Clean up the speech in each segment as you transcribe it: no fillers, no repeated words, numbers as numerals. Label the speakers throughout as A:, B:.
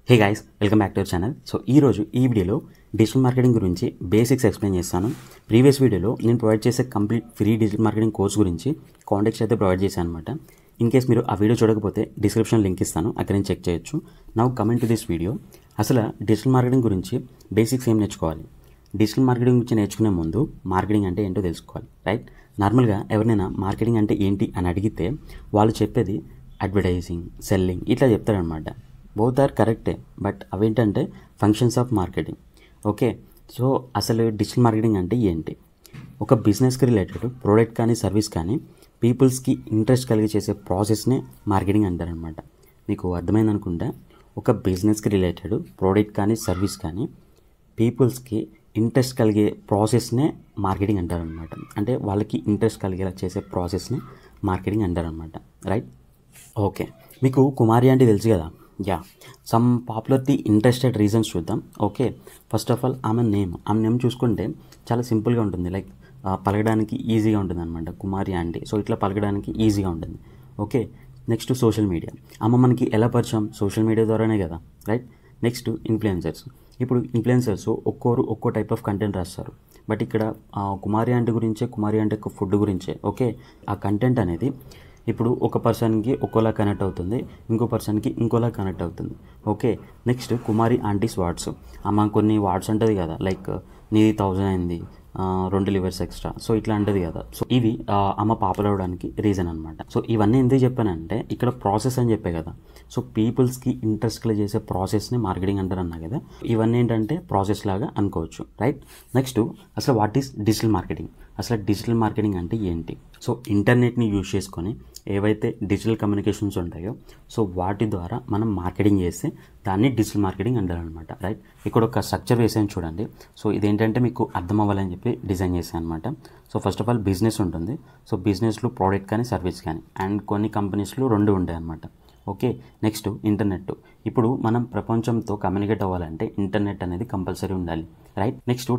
A: Hey guys, welcome back to our channel. So ఈరోజు ఈ వీడియోలో డిజిటల్ మార్కెటింగ్ గురించి బేసిక్స్ ఎక్స్ప్లెయిన్ చేస్తాను. ప్రీవియస్ వీడియోలో నేను ప్రొవైడ్ చేసే complete free digital marketing course గురించి కాంటాక్ట్స్ అయితే ప్రొవైడ్ చేశాను అనమాట. ఇన్ కేస్ మీరు ఆ వీడియో చూడకపోతే డిస్క్రిప్షన్ లింక్ ఇస్తాను, అక్కడ నుంచి చెక్ చేయొచ్చు. Now coming to this video. అసలు డిజిటల్ మార్కెటింగ్ గురించి బేసిక్స్ ఏం నేర్చుకోవాలి? డిజిటల్ మార్కెటింగ్ గురించి నేర్చుకునే ముందు మార్కెటింగ్ అంటే ఏంటో తెలుసుకోవాలి, రైట్? నార్మల్గా ఎవరినైనా మార్కెటింగ్ అంటే ఏంటి అని అడిగితే వాళ్ళు చెప్పేది అడ్వర్టైజింగ్, సెల్లింగ్ ఇట్లా చెప్తారనమాట. బోత్ ఆర్ కరెక్టే, బట్ అవేంటంటే functions of marketing. Okay, so అసలు డిజిటల్ మార్కెటింగ్ అంటే ఏంటి? ఒక బిజినెస్కి రిలేటెడ్ ప్రోడక్ట్ కానీ సర్వీస్ కానీ పీపుల్స్కి ఇంట్రెస్ట్ కలిగి చేసే ప్రాసెస్నే మార్కెటింగ్ అంటారనమాట. మీకు అర్థమైంది అనుకుంటా. ఒక బిజినెస్కి రిలేటెడ్ ప్రోడక్ట్ కానీ సర్వీస్ కానీ పీపుల్స్కి ఇంట్రెస్ట్ కలిగే ప్రాసెస్నే మార్కెటింగ్ అంటారనమాట. అంటే వాళ్ళకి ఇంట్రెస్ట్ కలిగేలా చేసే ప్రాసెస్ని మార్కెటింగ్ అంటారనమాట, రైట్? ఓకే, మీకు కుమారి అంటే తెలుసు కదా. యా, సమ్ పాపులర్టీ ఇంట్రెస్టెడ్ రీజన్స్ చూద్దాం. ఓకే, ఫస్ట్ ఆఫ్ ఆల్ ఆమె నేమ్ చూసుకుంటే చాలా సింపుల్గా ఉంటుంది, లైక్ పలకడానికి ఈజీగా ఉంటుంది అనమాట, కుమారి ఆంటీ. సో ఇట్లా పలకడానికి ఈజీగా ఉంటుంది. Okay, next social media. ఆమె మనకి ఎలా పరిచయం? సోషల్ మీడియా ద్వారానే కదా, రైట్? Next influencers. ఇప్పుడు ఇన్ఫ్లుయెన్సర్స్ ఒక్కో టైప్ ఆఫ్ కంటెంట్ రాస్తారు, బట్ ఇక్కడ కుమారి ఆంటీ గురించే, కుమారి ఆంటీ యొక్క ఫుడ్ గురించే. ఓకే, ఆ కంటెంట్ అనేది ఇప్పుడు ఒక పర్సన్కి ఒక్కోలా కనెక్ట్ అవుతుంది, ఇంకో పర్సన్కి ఇంకోలా కనెక్ట్ అవుతుంది. ఓకే, నెక్స్ట్ కుమారి ఆంటీస్ వార్డ్స్. ఆమె కొన్ని వార్డ్స్ ఉంటుంది కదా, లైక్ నీది 1000 అయింది, 2 లివర్స్ ఎక్స్ట్రా, సో ఇట్లా అంటది కదా. సో ఇవి ఆమె పాపులర్ అవడానికి రీజన్ అనమాట. సో ఇవన్నీ ఎందుకు చెప్పానంటే ఇక్కడ ప్రాసెస్ అని చెప్పే కదా. సో పీపుల్స్కి ఇంట్రెస్ట్ చేసే ప్రాసెస్ని మార్కెటింగ్ అంటారు అన్నా కదా. ఇవన్నీ ఏంటంటే ప్రాసెస్ లాగా అనుకోవచ్చు, రైట్? నెక్స్ట్ అసలు వాట్ ఈస్ డిజిటల్ మార్కెటింగ్? అసలు డిజిటల్ మార్కెటింగ్ అంటే ఏంటి? సో ఇంటర్నెట్ని యూజ్ చేసుకొని ఏవైతే డిజిటల్ కమ్యూనికేషన్స్ ఉంటాయో సో వాటి ద్వారా మనం మార్కెటింగ్ చేస్తే దాన్ని డిజిటల్ మార్కెటింగ్ అంటారనమాట, రైట్? ఇక్కడ ఒక స్ట్రక్చర్ వేసాను చూడండి. సో ఇదేంటంటే మీకు అర్థం అవ్వాలని చెప్పి డిజైన్ చేశాను అనమాట. So first of all business ఉంటుంది. సో బిజినెస్లో ప్రోడక్ట్ కానీ సర్వీస్ కానీ, అండ్ కొన్ని కంపెనీస్లో 2 ఉంటాయి అనమాట. Okay, next internet. ఇప్పుడు మనం ప్రపంచంతో కమ్యూనికేట్ అవ్వాలంటే ఇంటర్నెట్ అనేది కంపల్సరీ ఉండాలి, రైట్? నెక్స్ట్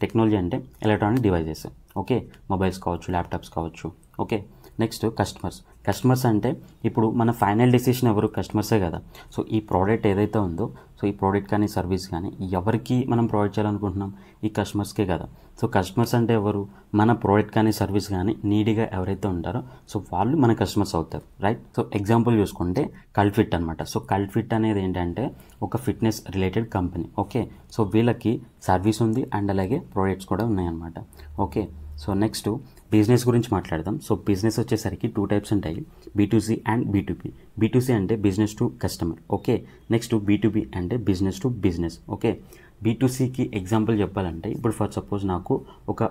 A: టెక్నాలజీ అంటే ఎలక్ట్రానిక్ డివైజెస్. ఓకే, మొబైల్స్ కావచ్చు, ల్యాప్టాప్స్ కావచ్చు. ఓకే, నెక్స్ట్ కస్టమర్స్ అంటే ఇప్పుడు మన ఫైనల్ డెసిషన్ ఎవరు? కస్టమర్సే కదా. సో ఈ ప్రోడక్ట్ ఏదైతే ఉందో, సో ఈ ప్రోడక్ట్ కానీ సర్వీస్ కానీ ఎవరికి మనం ప్రొవైడ్ చేయాలనుకుంటున్నాం? ఈ కస్టమర్స్కే కదా. సో కస్టమర్స్ అంటే ఎవరు? మన ప్రోడక్ట్ కానీ సర్వీస్ కానీ నీడీగా ఎవరైతే ఉంటారో సో వాళ్ళు మన కస్టమర్స్ అవుతారు, రైట్? సో ఎగ్జాంపుల్ చూసుకుంటే కల్ట్ఫిట్ అనమాట. సో కల్ట్ఫిట్ అనేది ఏంటంటే ఒక fitness related company. Okay, so వీళ్ళకి సర్వీస్ ఉంది అండ్ అలాగే ప్రోడక్ట్స్ కూడా ఉన్నాయన్నమాట. ఓకే, సో నెక్స్ట్ బిజినెస్ గురించి మాట్లాడదాం. సో బిజినెస్ వచ్చేసరికి 2 టైప్స్ ఉంటాయి, B2C అండ్ B2B. B2C అంటే business to customer. Okay, next B2B అంటే బిజినెస్ టు బిజినెస్. ఓకే, B2Cకి ఎగ్జాంపుల్ చెప్పాలంటే ఇప్పుడు ఫర్ సపోజ్ నాకు ఒక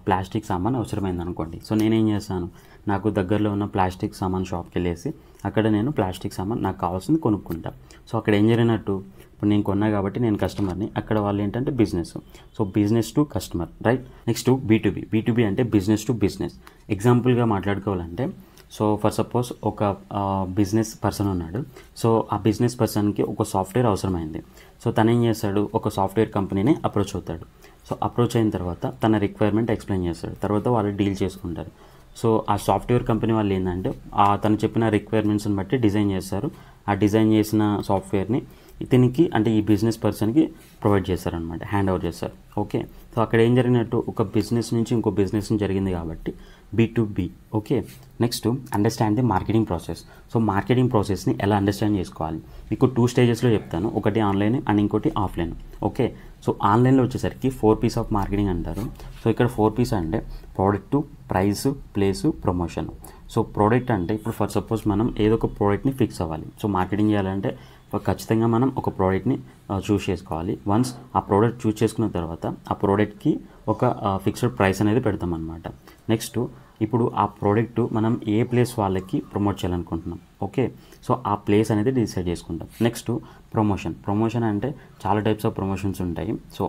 A: ప్లాస్టిక్ సామాన్ అవసరమైంది అనుకోండి. సో నేనేం చేస్తాను? నాకు దగ్గరలో ఉన్న ప్లాస్టిక్ సామాన్ షాప్కి వెళ్ళేసి అక్కడ నేను ప్లాస్టిక్ సామాన్ నాకు కావాల్సింది కొనుక్కుంటా. సో అక్కడ ఏం జరిగినట్టు? ఇప్పుడు నేను కొన్నా కాబట్టి నేను కస్టమర్ని, అక్కడ వాళ్ళు ఏంటంటే business. So business to customer, right? Next B2B అంటే బిజినెస్ టు బిజినెస్. ఎగ్జాంపుల్గా మాట్లాడుకోవాలంటే సో ఫర్ సపోజ్ ఒక బిజినెస్ పర్సన్ ఉన్నాడు. సో ఆ బిజినెస్ పర్సన్కి ఒక సాఫ్ట్వేర్ అవసరమైంది. సో తను ఏం చేస్తాడు? ఒక సాఫ్ట్వేర్ కంపెనీని అప్రోచ్ అవుతాడు. సో అప్రోచ్ అయిన తర్వాత తన రిక్వైర్మెంట్ ఎక్స్ప్లెయిన్ చేస్తాడు, తర్వాత వాళ్ళు డీల్ చేసుకుంటారు. సో ఆ సాఫ్ట్వేర్ కంపెనీ వాళ్ళు ఏంటంటే తను చెప్పిన రిక్వైర్మెంట్స్ని బట్టి డిజైన్ చేస్తారు. ఆ డిజైన్ చేసిన సాఫ్ట్వేర్ని ఇతనికి అంటే ఈ బిజినెస్ పర్సన్కి ప్రొవైడ్ చేస్తారనమాట, హ్యాండ్ ఓవర్ చేస్తారు. ఓకే, సో అక్కడ ఏం జరిగినట్టు? ఒక బిజినెస్ నుంచి ఇంకో బిజినెస్ జరిగింది కాబట్టి B2B. Okay, next understand the marketing process. So marketing ప్రాసెస్ని ఎలా అండర్స్టాండ్ చేసుకోవాలి? మీకు 2 స్టేజెస్లో చెప్తాను, ఒకటి ఆన్లైన్ అండ్ ఇంకోటి ఆఫ్లైన్. ఓకే, సో ఆన్లైన్లో వచ్చేసరికి 4 P's ఆఫ్ మార్కెటింగ్ అంటారు. సో ఇక్కడ 4 P's అంటే product, price, place, promotion. So product అంటే ఇప్పుడు ఫర్ సపోజ్ మనం ఏదో ఒక ప్రోడక్ట్ని ఫిక్స్ అవ్వాలి. సో మార్కెటింగ్ చేయాలంటే ఖచ్చితంగా మనం ఒక ప్రోడక్ట్ని చూస్ చేసుకోవాలి. వన్స్ ఆ ప్రోడక్ట్ చూస్ చేసుకున్న తర్వాత ఆ ప్రోడక్ట్కి ఒక ఫిక్స్డ్ ప్రైస్ అనేది పెడతాం అనమాట. నెక్స్ట్ ఇప్పుడు ఆ ప్రోడక్ట్ మనం ఏ ప్లేస్ వాళ్ళకి ప్రమోట్ చేయాలనుకుంటున్నాం. ఓకే, సో ఆ ప్లేస్ అనేది డిసైడ్ చేసుకుంటాం. నెక్స్ట్ ప్రమోషన్ అంటే చాలా టైప్స్ ఆఫ్ ప్రమోషన్స్ ఉంటాయి. సో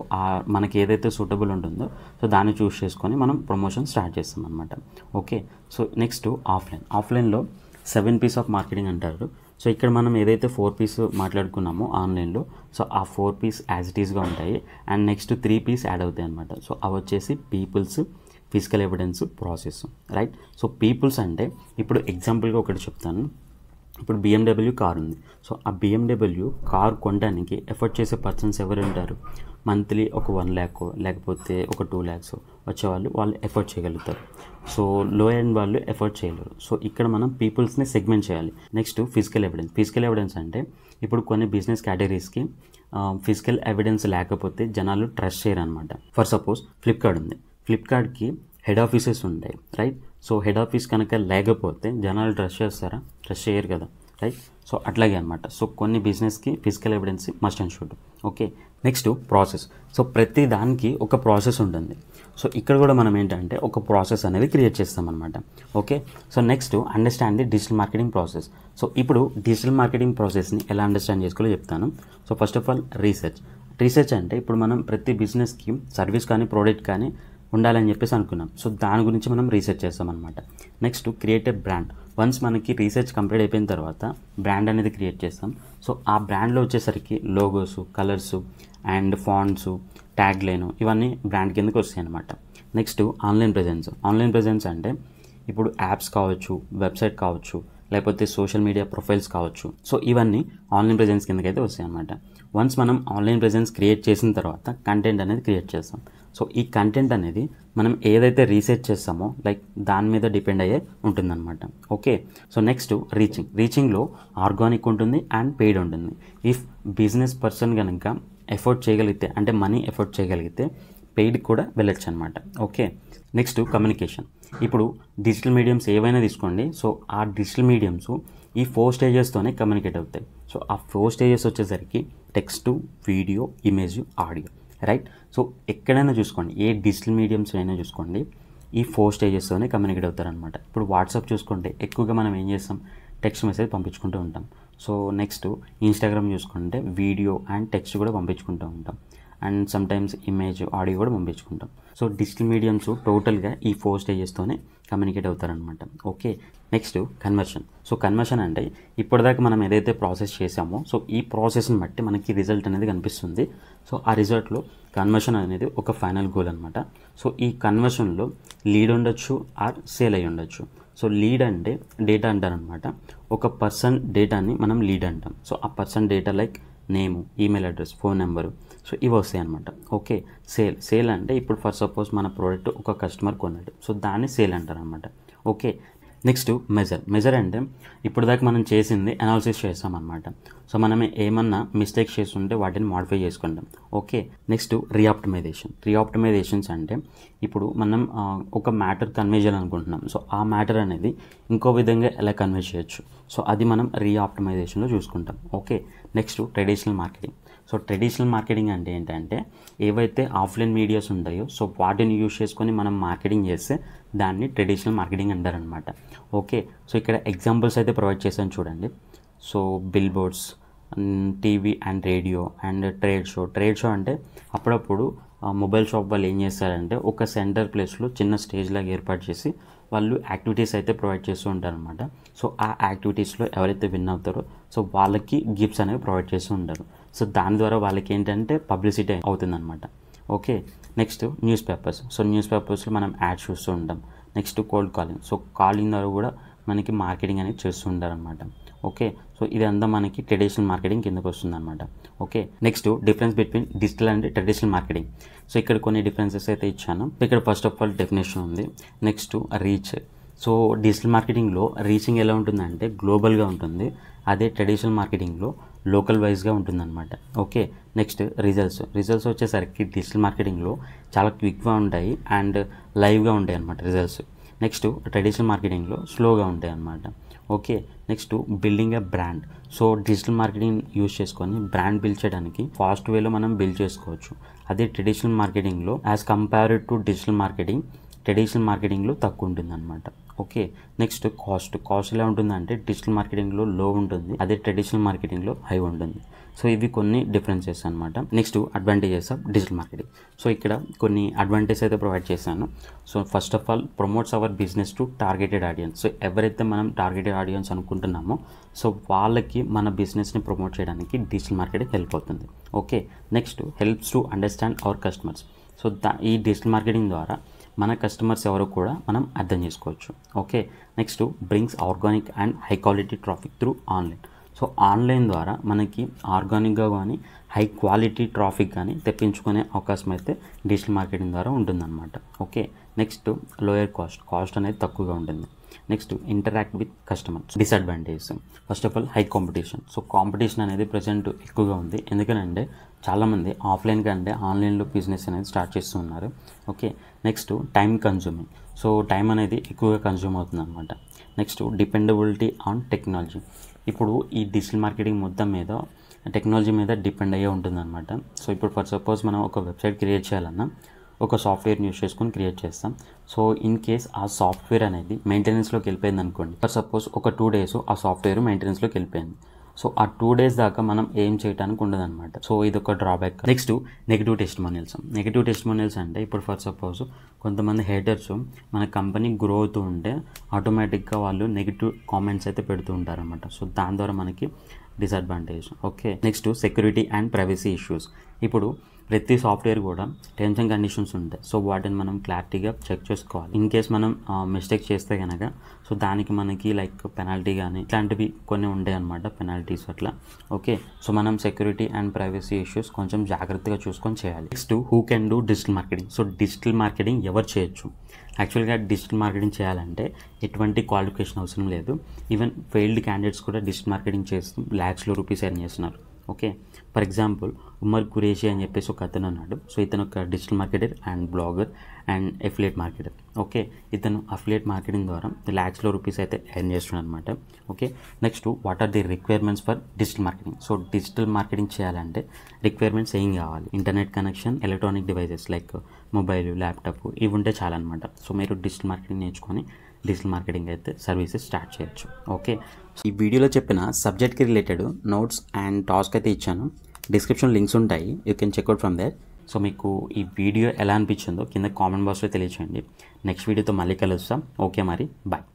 A: మనకి ఏదైతే సూటబుల్ ఉంటుందో సో దాన్ని చూస్ చేసుకొని మనం ప్రమోషన్ స్టార్ట్ చేస్తాం అనమాట. ఓకే, సో నెక్స్ట్ ఆఫ్లైన్లో 7 P's ఆఫ్ మార్కెటింగ్ అంటారు. సో ఇక్కడ మనం ఏదైతే 4 P's మాట్లాడుకున్నామో ఆన్లైన్లో, సో ఆ 4 P's యాజ్ ఇట్ ఈస్గా ఉంటాయి అండ్ నెక్స్ట్ 3 P's యాడ్ అవుతాయి అనమాట. సో అవి వచ్చేసి peoples, physical evidence, process, right? So peoples అంటే ఇప్పుడు ఎగ్జాంపుల్గా ఒకటి చెప్తాను. ఇప్పుడు BMW కార్ ఉంది. సో ఆ BMW కార్ కొనడానికి ఎఫర్ట్ చేసే పర్సన్స్ ఎవరు ఉంటారు? మంత్లీ ఒక 1 lakh లేకపోతే ఒక 2 lakhs వచ్చేవాళ్ళు వాళ్ళు ఎఫర్ట్ చేయగలుగుతారు. సో లో ఎండ్ వాళ్ళు ఎఫర్ట్ చేయలేరు. సో ఇక్కడ మనం పీపుల్స్ని సెగ్మెంట్ చేయాలి. నెక్స్ట్ ఫిజికల్ ఎవిడెన్స్ అంటే ఇప్పుడు కొన్ని బిజినెస్ కేటగిరీస్కి ఫిజికల్ ఎవిడెన్స్ లేకపోతే జనాలు ట్రస్ట్ చేయరు అనమాట. ఫర్ సపోజ్ ఫ్లిప్కార్ట్ ఉంది. ఫ్లిప్కార్ట్కి హెడ్ ఆఫీసెస్ ఉంటాయి, రైట్? సో హెడ్ ఆఫీస్ కనుక లేకపోతే జనాలు ట్రస్ట్ చేస్తారా? ట్రస్ట్ చేయరు కదా, రైట్? సో అట్లాగే అనమాట. సో కొన్ని బిజినెస్కి physical evidence must and should. Okay, next process. So ప్రతి దానికి ఒక ప్రాసెస్ ఉంటుంది. సో ఇక్కడ కూడా మనం ఏంటంటే ఒక ప్రాసెస్ అనేది క్రియేట్ చేస్తామన్నమాట. Okay, so next understand the digital marketing process. So ఇప్పుడు డిజిటల్ మార్కెటింగ్ ప్రాసెస్ని ఎలా అండర్స్టాండ్ చేసుకోవాలో చెప్తాను. So first of all research అంటే ఇప్పుడు మనం ప్రతి బిజినెస్కి సర్వీస్ కానీ ప్రోడక్ట్ కానీ ఉండాలని చెప్పేసి అనుకున్నాం. సో దాని గురించి మనం రీసెర్చ్ చేస్తామన్నమాట. Next create a brand. Once మనకి రీసెర్చ్ కంప్లీట్ అయిపోయిన తర్వాత బ్రాండ్ అనేది క్రియేట్ చేస్తాం. సో ఆ బ్రాండ్లో వచ్చేసరికి logos, colours and fonts, tag line ఇవన్నీ బ్రాండ్ కిందకి వస్తాయి అన్నమాట. నెక్స్ట్ ఆన్లైన్ ప్రెజెన్స్ అంటే ఇప్పుడు యాప్స్ కావచ్చు, వెబ్సైట్ కావచ్చు, లేకపోతే సోషల్ మీడియా ప్రొఫైల్స్ కావచ్చు. సో ఇవన్నీ ఆన్లైన్ ప్రెజెన్స్ కిందకైతే వస్తాయి అన్నమాట. వన్స్ మనం ఆన్లైన్ ప్రెజెన్స్ క్రియేట్ చేసిన తర్వాత కంటెంట్ అనేది క్రియేట్ చేస్తాం. సో ఈ కంటెంట్ అనేది మనం ఏదైతే రీసెర్చ్ చేస్తామో లైక్ దాని మీద డిపెండ్ అయ్యే ఉంటుందన్నమాట. ఓకే, సో నెక్స్ట్ రీచింగ్లో ఆర్గానిక్ ఉంటుంది అండ్ పెయిడ్ ఉంటుంది. ఇఫ్ బిజినెస్ పర్సన్ కనుక ఎఫర్ట్ చేయగలిగితే అంటే మనీ ఎఫర్ట్ చేయగలిగితే పెయిడ్ కూడా వెళ్ళొచ్చు అనమాట. Okay, next communication. ఇప్పుడు డిజిటల్ మీడియంస్ ఏవైనా తీసుకోండి. సో ఆ డిజిటల్ మీడియంస్ ఈ 4 స్టేజెస్తోనే కమ్యూనికేట్ అవుతాయి. సో ఆ 4 స్టేజెస్ వచ్చేసరికి text, video, image, audio, right? So ఎక్కడైనా చూసుకోండి, ఏ డిజిటల్ మీడియంస్ అయినా చూసుకోండి, ఈ 4 స్టేజెస్తోనే కమ్యూనికేట్ అవుతారనమాట. ఇప్పుడు వాట్సాప్ చూసుకుంటే ఎక్కువగా మనం ఏం చేస్తాం, టెక్స్ట్ మెసేజ్ పంపించుకుంటూ ఉంటాం. సో నెక్స్ట్ ఇన్స్టాగ్రామ్ చూసుకుంటే వీడియో అండ్ టెక్స్ట్ కూడా పంపించుకుంటూ ఉంటాం. అండ్ సమ్టైమ్స్ ఇమేజ్, ఆడియో కూడా పంపించుకుంటాం. సో డిజిటల్ మీడియంస్ టోటల్గా ఈ 4 స్టేజెస్తోనే కమ్యూనికేట్ అవుతారనమాట. Okay, next conversion. So conversion అంటే ఇప్పటిదాకా మనం ఏదైతే ప్రాసెస్ చేసామో సో ఈ ప్రాసెస్ని బట్టి మనకి రిజల్ట్ అనేది కనిపిస్తుంది. సో ఆ రిజల్ట్లో కన్వర్షన్ అనేది ఒక ఫైనల్ గోల్ అనమాట. సో ఈ కన్వర్షన్లో లీడ్ ఉండొచ్చు ఆర్ సేల్ అయ్యి ఉండొచ్చు. సో లీడ్ అంటే డేటా అంటారనమాట. ఒక పర్సన్ డేటాని మనం లీడ్ అంటాం. సో ఆ person data like name, email address, phone number, so ఇవి వస్తాయి అనమాట. ఓకే, సేల్ అంటే ఇప్పుడు ఫర్ సపోజ్ మన ప్రోడక్ట్ ఒక కస్టమర్ కొన్నాడు, సో దాన్ని సేల్ అంటారు అనమాట. ఓకే, నెక్స్ట్ మెజర్ అంటే ఇప్పుడు దాకా మనం చేసింది అనాలిసిస్ చేస్తామన్నమాట. సో మనం ఏమన్నా మిస్టేక్స్ చేస్తుంటే వాటిని మాడిఫై చేసుకుంటాం. ఓకే, నెక్స్ట్ రీఆప్టిమైజేషన్స్ అంటే ఇప్పుడు మనం ఒక మ్యాటర్ కన్వే చేయాలనుకుంటున్నాం. సో ఆ మ్యాటర్ అనేది ఇంకో విధంగా ఎలా కన్వే చేయొచ్చు, సో అది మనం రీఆప్టిమైజేషన్లో చూసుకుంటాం. ఓకే, నెక్స్ట్ ట్రెడిషనల్ మార్కెటింగ్ అంటే ఏంటంటే ఏవైతే ఆఫ్లైన్ మీడియాస్ ఉంటాయో సో వాటిని యూజ్ చేసుకొని మనం మార్కెటింగ్ చేస్తే దాన్ని ట్రెడిషనల్ మార్కెటింగ్ అంటారనమాట. ఓకే, సో ఇక్కడ ఎగ్జాంపుల్స్ అయితే ప్రొవైడ్ చేశాను చూడండి. So bill boards, TV and radio and trade show అంటే అప్పుడప్పుడు మొబైల్ షాప్ వాళ్ళు ఏం చేస్తారంటే ఒక సెంటర్ ప్లేస్లో చిన్న స్టేజ్ లాగా ఏర్పాటు చేసి వాళ్ళు యాక్టివిటీస్ అయితే ప్రొవైడ్ చేస్తూ ఉంటారనమాట. సో ఆ యాక్టివిటీస్లో ఎవరైతే విన్ అవుతారో సో వాళ్ళకి గిఫ్ట్స్ అనేవి ప్రొవైడ్ చేస్తూ ఉంటారు. సో దాని ద్వారా వాళ్ళకి ఏంటంటే పబ్లిసిటీ అవుతుందన్నమాట. ఓకే, నెక్స్ట్ న్యూస్ పేపర్స్లో మనం యాడ్స్ చూస్తూ ఉంటాం. Next cold calling. So calling ద్వారా కూడా మనకి మార్కెటింగ్ అనేది చేస్తూ ఉంటారనమాట. ఓకే, సో ఇదంతా మనకి ట్రెడిషనల్ మార్కెటింగ్ కిందకు వస్తుందన్నమాట. Okay, next difference between digital and traditional marketing. So ఇక్కడ కొన్ని డిఫరెన్సెస్ అయితే ఇచ్చాను. ఇక్కడ ఫస్ట్ ఆఫ్ ఆల్ డెఫినేషన్ ఉంది. Next reach. సో డిజిటల్ మార్కెటింగ్లో రీచింగ్ ఎలా ఉంటుందంటే గ్లోబల్గా ఉంటుంది. అదే ట్రెడిషనల్ మార్కెటింగ్లో లోకల్ వైజ్గా ఉంటుందన్నమాట. ఓకే, నెక్స్ట్ రిజల్ట్స్ వచ్చేసరికి డిజిటల్ మార్కెటింగ్లో చాలా క్విక్గా ఉంటాయి అండ్ లైవ్గా ఉంటాయి అన్నమాట రిజల్ట్స్. నెక్స్ట్ ట్రెడిషనల్ మార్కెటింగ్లో స్లోగా ఉంటాయి అన్నమాట. Okay, next building a brand. So digital marketing use చేసుకొని బ్రాండ్ బిల్డ్ చేయడానికి ఫాస్ట్ వేలో మనం బిల్డ్ చేసుకోవచ్చు. అదే ట్రెడిషనల్ మార్కెటింగ్లో యాజ్ కంపేర్డ్ టు డిజిటల్ మార్కెటింగ్లో తక్కువ ఉంటుంది అనమాట. ఓకే, నెక్స్ట్ కాస్ట్ ఎలా ఉంటుందంటే డిజిటల్ మార్కెటింగ్లో లో ఉంటుంది, అదే ట్రెడిషనల్ మార్కెటింగ్లో హై ఉంటుంది. సో ఇవి కొన్ని డిఫరెన్సెస్ అనమాట. Next advantages of digital marketing. So ఇక్కడ కొన్ని అడ్వాంటేజెస్ అయితే ప్రొవైడ్ చేశాను. So first of all promotes our business to targeted audience. So ఎవరైతే మనం టార్గెటెడ్ ఆడియన్స్ అనుకుంటున్నామో సో వాళ్ళకి మన బిజినెస్ని ప్రమోట్ చేయడానికి డిజిటల్ మార్కెటింగ్ హెల్ప్ అవుతుంది. Okay, next helps to understand our customers. So ఈ డిజిటల్ మార్కెటింగ్ ద్వారా మన కస్టమర్స్ ఎవరో కూడా మనం అర్థం చేసుకోవచ్చు. Okay, next brings organic and high quality traffic through online. So online ద్వారా మనకి ఆర్గానిక్గా కానీ హై క్వాలిటీ ట్రాఫిక్ కానీ తెప్పించుకునే అవకాశం అయితే డిజిటల్ మార్కెటింగ్ ద్వారా ఉంటుందన్నమాట. ఓకే, నెక్స్ట్ లోయర్ కాస్ట్ అనేది తక్కువగా ఉంటుంది. Next interact with customers. Disadvantages, first of all high competition. So competition అనేది ప్రజెంట్ ఎక్కువగా ఉంది, ఎందుకంటే చాలామంది ఆఫ్లైన్ కంటే ఆన్లైన్లో బిజినెస్ అనేది స్టార్ట్ చేస్తూ ఉన్నారు. Okay, next time consuming. So time అనేది ఎక్కువగా కన్జ్యూమ్ అవుతుంది అనమాట. Next dependability on technology. ఇప్పుడు ఈ డిజిటల్ మార్కెటింగ్ మొత్తం మీద టెక్నాలజీ మీద డిపెండ్ అయ్యే ఉంటుందన్నమాట. సో ఇప్పుడు ఫర్ సపోజ్ మనం ఒక వెబ్సైట్ క్రియేట్ చేయాలన్నా ఒక సాఫ్ట్వేర్ని యూస్ చేసుకొని క్రియేట్ చేస్తాం. సో ఇన్ కేస్ ఆ సాఫ్ట్వేర్ అనేది మెయింటెనెన్స్లోకి వెళ్ళిపోయింది అనుకోండి, ఫర్ సపోజ్ ఒక 2 days ఆ సాఫ్ట్వేర్ మెయింటెనెన్స్లోకి వెళ్ళిపోయింది. సో ఆ 2 days దాకా మనం ఏం చేయడానికి ఉండదన్నమాట. సో ఇది ఒక drawback. Next negative testimonials. Negative testimonials అంటే ఇప్పుడు ఫర్ సపోజ్ కొంతమంది హేటర్స్ మన కంపెనీ గ్రో అవుతూ ఉంటే ఆటోమేటిక్గా వాళ్ళు నెగిటివ్ కామెంట్స్ అయితే పెడుతూ ఉంటారన్నమాట. సో దాని ద్వారా మనకి disadvantage. Okay, next security and privacy issues. ఇప్పుడు ప్రతి సాఫ్ట్వేర్ కూడా టర్మ్స్ అండ్ కండిషన్స్ ఉంటాయి. సో వాటిని మనం క్లారిటీగా చెక్ చేసుకోవాలి. ఇన్ కేస్ మనం మిస్టేక్ చేస్తే కనుక సో దానికి మనకి లైక్ పెనాల్టీ కానీ ఇట్లాంటివి కొన్ని ఉంటాయి అన్నమాట, పెనాల్టీస్ అట్లా. ఓకే, సో మనం సెక్యూరిటీ అండ్ ప్రైవసీ ఇష్యూస్ కొంచెం జాగ్రత్తగా చూసుకొని చేయాలి. Next who can do digital marketing. So digital marketing ఎవరు చేయొచ్చు? యాక్చువల్గా డిజిటల్ మార్కెటింగ్ చేయాలంటే ఎటువంటి క్వాలిఫికేషన్ అవసరం లేదు. ఈవెన్ ఫెయిల్డ్ క్యాండిడేట్స్ కూడా డిజిటల్ మార్కెటింగ్ చేస్తూ lakhs రూపీస్ ఎర్న్ చేస్తున్నారు. Okay, for example Umar Qureshi అని చెప్పేసి ఒక అతను ఉన్నాడు. సో ఇతను ఒక digital marketer and blogger and affiliate marketer. Okay, ఇతను అఫిలియేట్ మార్కెటింగ్ ద్వారా lakhs రూపీస్ అయితే ఎర్న్ చేస్తున్నాడు అనమాట. Okay, next what are the requirements for digital marketing. So digital marketing చేయాలంటే రిక్వైర్మెంట్స్ ఏం కావాలి? Internet connection, electronic devices like mobile, laptop ఇవి ఉంటే చాలన్నమాట. సో మీరు డిజిటల్ మార్కెటింగ్ నేర్చుకొని డిజిటల్ మార్కెటింగ్ అయితే సర్వీసెస్ స్టార్ట్ చేయొచ్చు. ఓకే, ఈ వీడియోలో చెప్పిన సబ్జెక్ట్కి రిలేటెడ్ నోట్స్ అండ్ టాస్క్ అయితే ఇచ్చాను. డిస్క్రిప్షన్ లింక్స్ ఉంటాయి, you can check out from there. So మీకు ఈ వీడియో ఎలా అనిపించిందో కింద కామెంట్ బాక్స్లో తెలియచేయండి. నెక్స్ట్ వీడియోతో మళ్ళీ కలుస్తాం. ఓకే మరి, బాయ్.